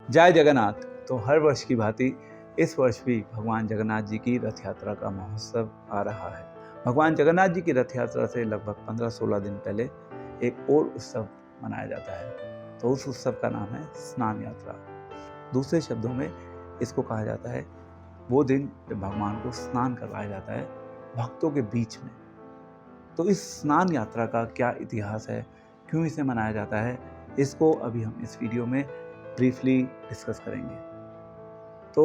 जय जगन्नाथ। तो हर वर्ष की भांति इस वर्ष भी भगवान जगन्नाथ जी की रथ यात्रा का महोत्सव आ रहा है। भगवान जगन्नाथ जी की रथ यात्रा से लगभग 15-16 दिन पहले एक और उत्सव मनाया जाता है। तो उस उत्सव का नाम है स्नान यात्रा। दूसरे शब्दों में इसको कहा जाता है वो दिन जब भगवान को स्नान करवाया जाता है भक्तों के बीच में। तो इस स्नान यात्रा का क्या इतिहास है, क्यों इसे मनाया जाता है, इसको अभी हम इस वीडियो में ब्रीफली डिस्कस करेंगे। तो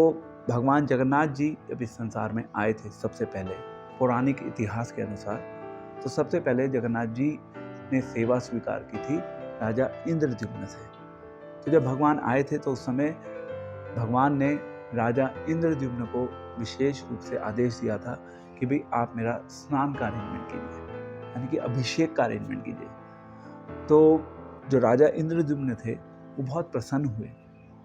भगवान जगन्नाथ जी जब इस संसार में आए थे सबसे पहले पौराणिक इतिहास के अनुसार, तो सबसे पहले जगन्नाथ जी ने सेवा स्वीकार की थी राजा इंद्रद्युम्न से। तो जब भगवान आए थे तो उस समय भगवान ने राजा इंद्रद्युम्न को विशेष रूप से आदेश दिया था कि भाई आप मेरा स्नान का अरेंजमेंट कीजिए, यानी कि अभिषेक का अरेंजमेंट कीजिए। तो जो राजा इंद्रद्युम्न थे वो बहुत प्रसन्न हुए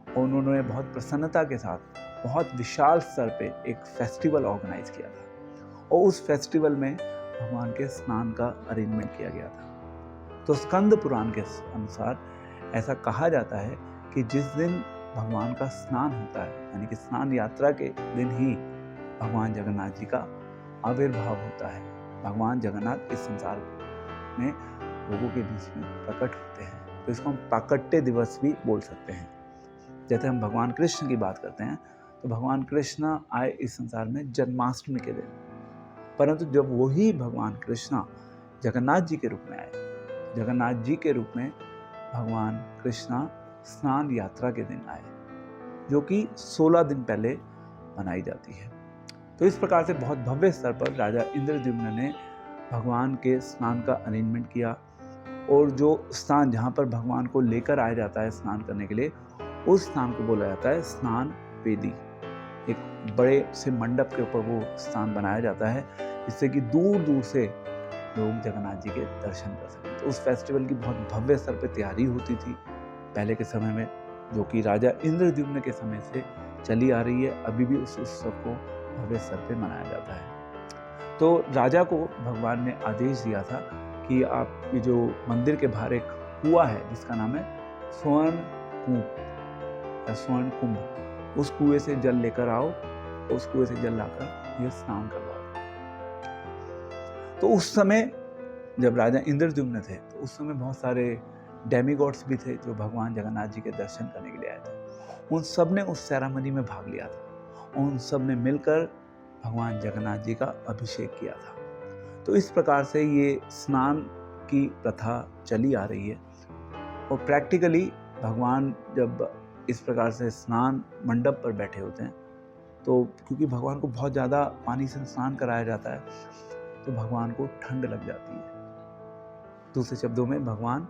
और उन्होंने बहुत प्रसन्नता के साथ बहुत विशाल स्तर पे एक फेस्टिवल ऑर्गेनाइज किया था और उस फेस्टिवल में भगवान के स्नान का अरेंजमेंट किया गया था। तो स्कंद पुराण के अनुसार ऐसा कहा जाता है कि जिस दिन भगवान का स्नान होता है, यानी कि स्नान यात्रा के दिन ही भगवान जगन्नाथ जी का आविर्भाव होता है। भगवान जगन्नाथ इस संसार में लोगों के बीच में प्रकट होते हैं। तो इसको हम प्राकट्य दिवस भी बोल सकते हैं। जैसे हम भगवान कृष्ण की बात करते हैं तो भगवान कृष्ण आए इस संसार में जन्माष्टमी के दिन, परंतु जब वही भगवान कृष्ण जगन्नाथ जी के रूप में आए, जगन्नाथ जी के रूप में भगवान कृष्ण स्नान यात्रा के दिन आए, जो कि 16 दिन पहले मनाई जाती है। तो इस प्रकार से बहुत भव्य स्तर पर राजा इंद्रद्युम्न ने भगवान के स्नान का अरेंजमेंट किया और जो स्थान जहाँ पर भगवान को लेकर आया जाता है स्नान करने के लिए, उस स्थान को बोला जाता है स्नान वेदी। एक बड़े से मंडप के ऊपर वो स्थान बनाया जाता है जिससे कि दूर दूर से लोग जगन्नाथ जी के दर्शन कर सकें। तो उस फेस्टिवल की बहुत भव्य स्तर पर तैयारी होती थी पहले के समय में, जो कि राजा इंद्रद्युम्न के समय से चली आ रही है। अभी भी उस उत्सव को भव्य स्तर पर मनाया जाता है। तो राजा को भगवान ने आदेश दिया था कि आप ये जो मंदिर के बाहर एक कुआं है जिसका नाम है स्वर्ण कूप या स्वर्ण कुंभ, उस कुएं से जल लेकर आओ, उस कुएं से जल लाकर यह स्नान करवाओ। तो उस समय जब राजा इंद्रद्युम्न थे तो उस समय बहुत सारे डेमीगॉड्स भी थे जो भगवान जगन्नाथ जी के दर्शन करने के लिए आए थे। उन सब ने उस सेरेमनी में भाग लिया था, उन सब ने मिलकर भगवान जगन्नाथ जी का अभिषेक किया था। तो इस प्रकार से ये स्नान की प्रथा चली आ रही है और प्रैक्टिकली भगवान जब इस प्रकार से स्नान मंडप पर बैठे होते हैं तो क्योंकि भगवान को बहुत ज़्यादा पानी से स्नान कराया जाता है तो भगवान को ठंड लग जाती है। दूसरे शब्दों में भगवान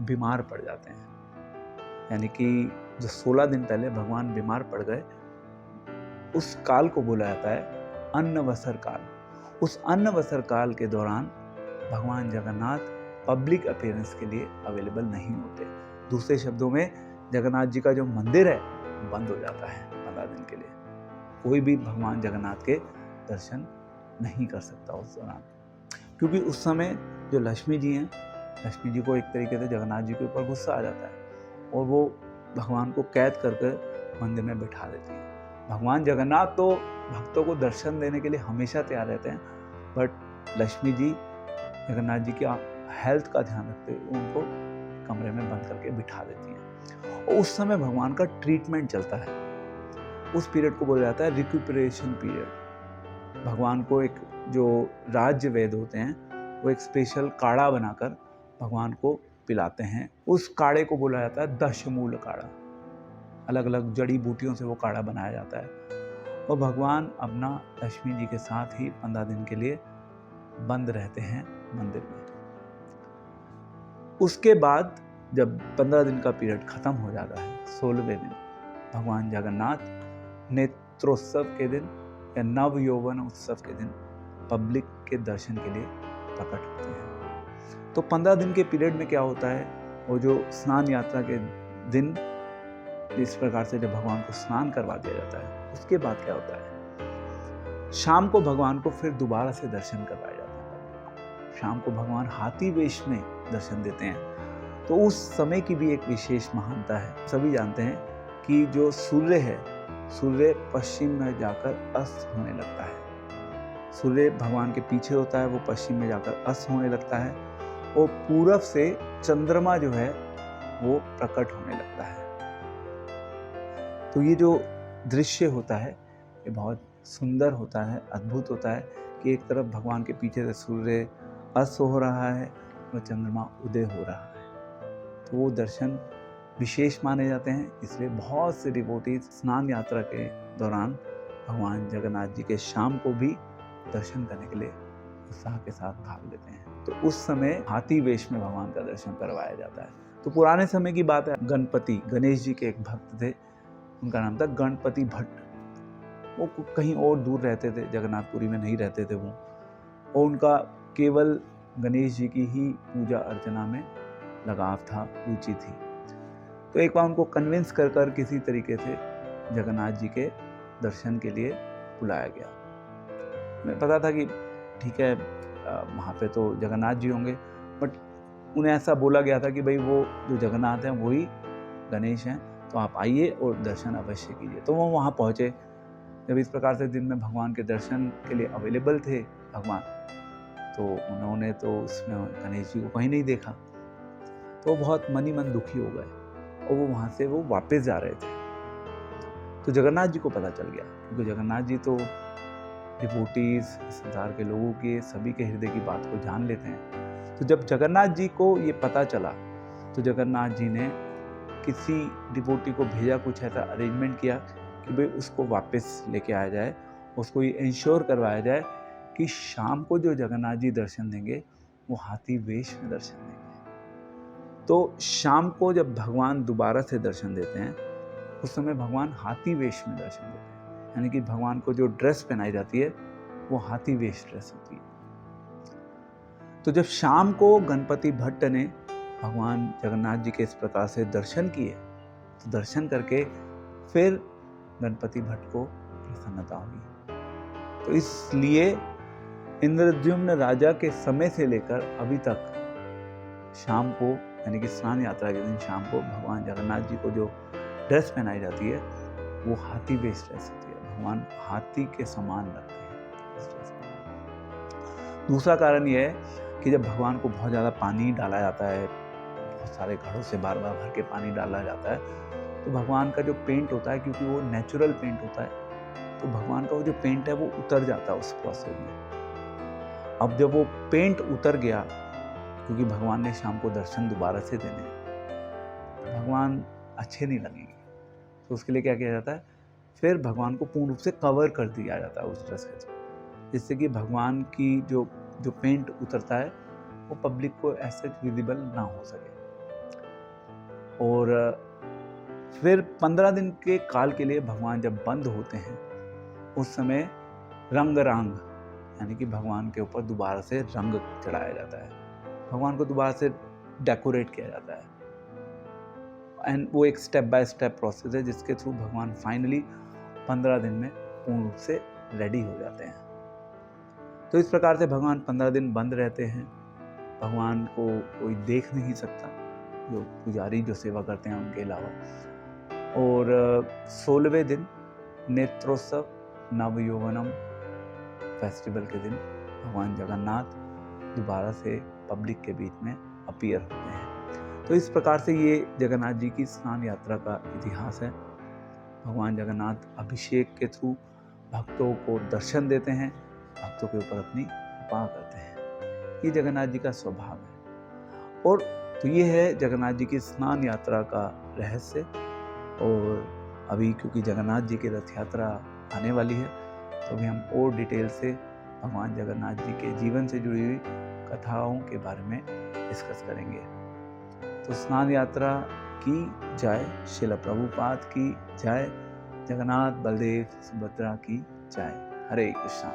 बीमार पड़ जाते हैं, यानी कि जो 16 दिन पहले भगवान बीमार पड़ गए उस काल को बोला जाता है अन्नवसर काल। उस अन्नवसर काल के दौरान भगवान जगन्नाथ पब्लिक अपीयरेंस के लिए अवेलेबल नहीं होते। दूसरे शब्दों में जगन्नाथ जी का जो मंदिर है बंद हो जाता है 15 दिन के लिए। कोई भी भगवान जगन्नाथ के दर्शन नहीं कर सकता उस दौरान, क्योंकि उस समय जो लक्ष्मी जी हैं, लक्ष्मी जी को एक तरीके से जगन्नाथ जी के ऊपर गुस्सा आ जाता है और वो भगवान को कैद करके मंदिर में बिठा देती है। भगवान जगन्नाथ तो भक्तों को दर्शन देने के लिए हमेशा तैयार रहते हैं, बट लक्ष्मी जी जगन्नाथ जी की हेल्थ का ध्यान रखते हुए उनको कमरे में बंद करके बिठा देती हैं और उस समय भगवान का ट्रीटमेंट चलता है। उस पीरियड को बोला जाता है रिक्यूपरेशन पीरियड। भगवान को एक जो राज्य वैद्य होते हैं वो एक स्पेशल काढ़ा बनाकर भगवान को पिलाते हैं। उस काढ़े को बोला जाता है दशमूल काढ़ा। अलग अलग जड़ी बूटियों से वो काढ़ा बनाया जाता है और भगवान अपना लक्ष्मी जी के साथ ही 15 दिन के लिए बंद रहते हैं मंदिर में। उसके बाद जब 15 दिन का पीरियड खत्म हो जाता है, 16वें दिन भगवान जगन्नाथ नेत्रोत्सव के दिन या नव यौवन उत्सव के दिन पब्लिक के दर्शन के लिए प्रकट होते हैं। तो 15 दिन के पीरियड में क्या होता है, वो जो स्नान यात्रा के दिन इस प्रकार से जब भगवान को स्नान करवा दिया जाता है, उसके बाद क्या होता है, शाम को भगवान को फिर दोबारा से दर्शन करवाया जाता है। शाम को भगवान हाथी वेश में दर्शन देते हैं। तो उस समय की भी एक विशेष महानता है। सभी जानते हैं कि जो सूर्य है, सूर्य पश्चिम में जाकर अस्त होने लगता है। सूर्य भगवान के पीछे होता है, वो पश्चिम में जाकर अस्त होने लगता है और पूरब से चंद्रमा जो है वो प्रकट होने लगता है। तो ये जो दृश्य होता है ये बहुत सुंदर होता है, अद्भुत होता है कि एक तरफ भगवान के पीछे से सूर्य अस्त हो रहा है और चंद्रमा उदय हो रहा है। तो वो दर्शन विशेष माने जाते हैं, इसलिए बहुत से डिवोटीज स्नान यात्रा के दौरान भगवान जगन्नाथ जी के शाम को भी दर्शन करने के लिए उत्साह के साथ भाग लेते हैं। तो उस समय हाथी वेश में भगवान का दर्शन करवाया जाता है। तो पुराने समय की बात है, गणपति गणेश जी के एक भक्त थे, उनका नाम था गणपति भट्ट। वो कहीं और दूर रहते थे, जगन्नाथपुरी में नहीं रहते थे वो, और उनका केवल गणेश जी की ही पूजा अर्चना में लगाव था, रुचि थी। तो एक बार उनको कन्विंस कर कर किसी तरीके से जगन्नाथ जी के दर्शन के लिए बुलाया गया। मैं पता था कि ठीक है वहाँ पे तो जगन्नाथ जी होंगे, बट उन्हें ऐसा बोला गया था कि भाई वो जो जगन्नाथ हैं वही गणेश हैं, तो आप आइए और दर्शन अवश्य कीजिए। तो वो वहाँ पहुँचे। जब इस प्रकार से दिन में भगवान के दर्शन के लिए अवेलेबल थे भगवान, तो उन्होंने तो उसमें गणेश जी को कहीं नहीं देखा। तो वो बहुत मन ही मन दुखी हो गए और वो वहाँ से वो वापस जा रहे थे। तो जगन्नाथ जी को पता चल गया, क्योंकि जगन्नाथ जी तो डिवोटीज, संसार के लोगों के सभी के हृदय की बात को जान लेते हैं। तो जब जगन्नाथ जी को ये पता चला तो जगन्नाथ जी ने किसी डिवोटी को भेजा, कुछ ऐसा अरेंजमेंट किया कि भाई उसको वापस लेके आया जाए, उसको ये इंश्योर करवाया जाए कि शाम को जो जगन्नाथ जी दर्शन देंगे वो हाथी वेश में दर्शन देंगे। तो शाम को जब भगवान दोबारा से दर्शन देते हैं उस समय भगवान हाथी वेश में दर्शन देते हैं, यानी कि भगवान को जो ड्रेस पहनाई जाती है वो हाथी वेश ड्रेस होती है। तो जब शाम को गणपति भट्ट ने भगवान जगन्नाथ जी के इस प्रकार से दर्शन किए, तो दर्शन करके फिर गणपति भट्ट को प्रसन्नता हुई। तो इसलिए इंद्रद्युम्न राजा के समय से लेकर अभी तक शाम को, यानी कि स्नान यात्रा के दिन शाम को भगवान जगन्नाथ जी को जो ड्रेस पहनाई जाती है वो हाथी वेश ड्रेस होती है। भगवान हाथी के समान लगते हैं इस ड्रेस में। दूसरा कारण यह है कि जब भगवान को बहुत ज़्यादा पानी डाला जाता है, बहुत सारे घड़ों से बार बार भर के पानी डाला जाता है, तो भगवान का जो पेंट होता है, क्योंकि वो नेचुरल पेंट होता है, तो भगवान का वो जो पेंट है वो उतर जाता है उस प्रोसेस में। अब जब वो पेंट उतर गया, क्योंकि भगवान ने शाम को दर्शन दोबारा से देने, तो भगवान अच्छे नहीं लगेंगे, तो उसके लिए क्या किया जाता है, फिर भगवान को पूर्ण रूप से कवर कर दिया जाता है उस ड्रेस के थ्रू, जिससे कि भगवान की जो पेंट उतरता है वो पब्लिक को ऐसे विजिबल ना हो सके। और फिर 15 दिन के काल के लिए भगवान जब बंद होते हैं उस समय रंग, यानी कि भगवान के ऊपर दोबारा से रंग चढ़ाया जाता है, भगवान को दोबारा से डेकोरेट किया जाता है। एंड वो एक स्टेप बाय स्टेप प्रोसेस है जिसके थ्रू भगवान फाइनली 15 दिन में पूर्ण रूप से रेडी हो जाते हैं। तो इस प्रकार से भगवान 15 दिन बंद रहते हैं। भगवान को कोई देख नहीं सकता, जो पुजारी जो सेवा करते हैं उनके अलावा। और 16वें दिन नेत्रोत्सव नवयौवनम फेस्टिवल के दिन भगवान जगन्नाथ दोबारा से पब्लिक के बीच में अपीयर होते हैं। तो इस प्रकार से ये जगन्नाथ जी की स्नान यात्रा का इतिहास है। भगवान जगन्नाथ अभिषेक के थ्रू भक्तों को दर्शन देते हैं, भक्तों के ऊपर अपनी कृपा करते हैं। ये जगन्नाथ जी का स्वभाव है। और तो ये है जगन्नाथ जी की स्नान यात्रा का रहस्य। और अभी क्योंकि जगन्नाथ जी की रथ यात्रा आने वाली है, तो अभी हम और डिटेल से भगवान जगन्नाथ जी के जीवन से जुड़ी हुई कथाओं के बारे में डिस्कस करेंगे। तो स्नान यात्रा की जय, श्रील प्रभुपाद की जय, जगन्नाथ बलदेव सुभद्रा की जय। हरे कृष्णा।